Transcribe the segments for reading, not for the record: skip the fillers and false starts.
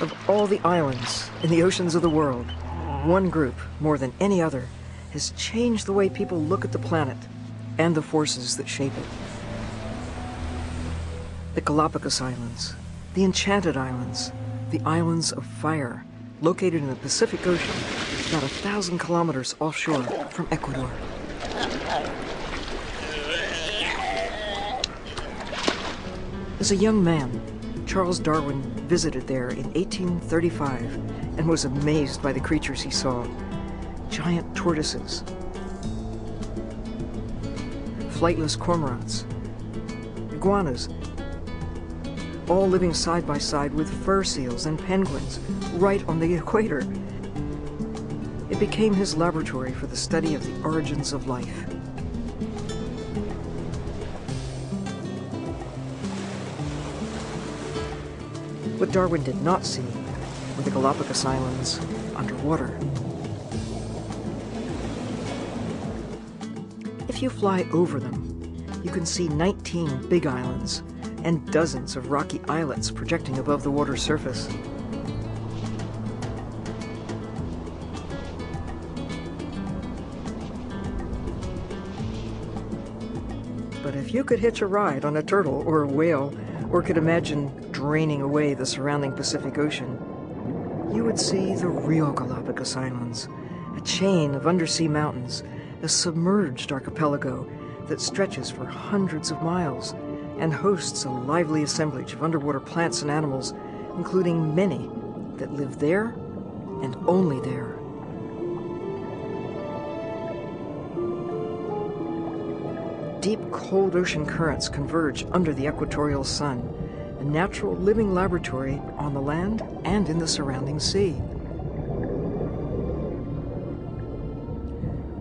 Of all the islands in the oceans of the world, one group, more than any other, has changed the way people look at the planet and the forces that shape it. The Galapagos Islands, the Enchanted Islands, the Islands of Fire, located in the Pacific Ocean, about 1,000 kilometers offshore from Ecuador. As a young man, Charles Darwin visited there in 1835 and was amazed by the creatures he saw. Giant tortoises, flightless cormorants, iguanas, all living side by side with fur seals and penguins right on the equator. It became his laboratory for the study of the origins of life. What Darwin did not see were the Galapagos Islands underwater. If you fly over them, you can see 19 big islands and dozens of rocky islets projecting above the water's surface. But if you could hitch a ride on a turtle or a whale, or could imagine draining away the surrounding Pacific Ocean, you would see the real Galapagos Islands, a chain of undersea mountains, a submerged archipelago that stretches for hundreds of miles and hosts a lively assemblage of underwater plants and animals, including many that live there and only there. Deep, cold ocean currents converge under the equatorial sun, a natural living laboratory on the land and in the surrounding sea.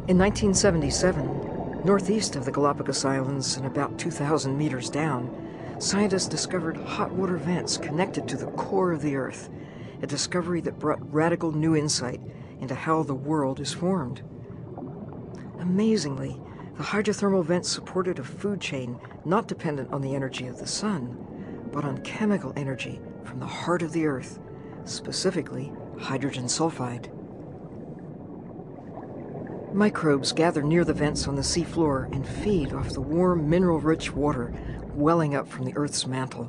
In 1977, northeast of the Galapagos Islands and about 2,000 meters down, scientists discovered hot water vents connected to the core of the Earth, a discovery that brought radical new insight into how the world is formed. Amazingly, the hydrothermal vents supported a food chain not dependent on the energy of the sun, but on chemical energy from the heart of the Earth, specifically hydrogen sulfide. Microbes gather near the vents on the seafloor and feed off the warm, mineral-rich water welling up from the Earth's mantle.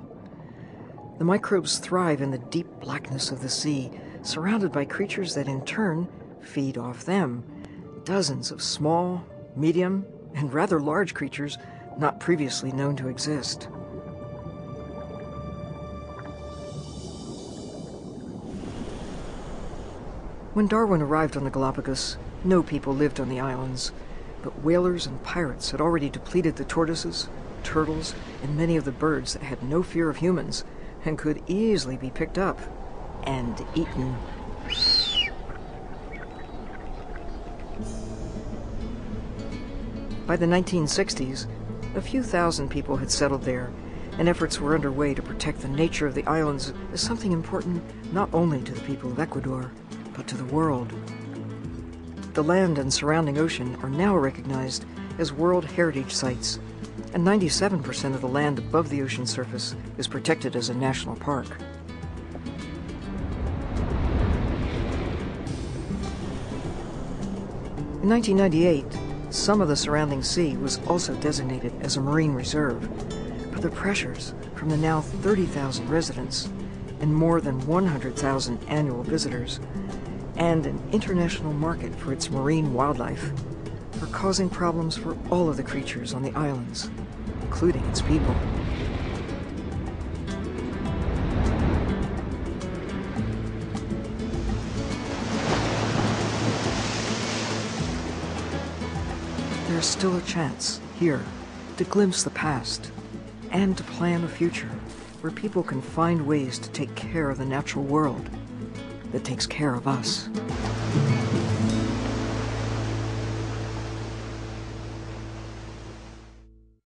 The microbes thrive in the deep blackness of the sea, surrounded by creatures that in turn feed off them, dozens of small, medium, and rather large creatures not previously known to exist. When Darwin arrived on the Galapagos, no people lived on the islands, but whalers and pirates had already depleted the tortoises, turtles, and many of the birds that had no fear of humans and could easily be picked up and eaten. By the 1960s, a few thousand people had settled there, and efforts were underway to protect the nature of the islands as something important not only to the people of Ecuador, but to the world. The land and surrounding ocean are now recognized as World Heritage Sites, and 97% of the land above the ocean surface is protected as a national park. In 1998, some of the surrounding sea was also designated as a marine reserve, but the pressures from the now 30,000 residents and more than 100,000 annual visitors and an international market for its marine wildlife are causing problems for all of the creatures on the islands, including its people. There's still a chance, here, to glimpse the past and to plan a future where people can find ways to take care of the natural world that takes care of us.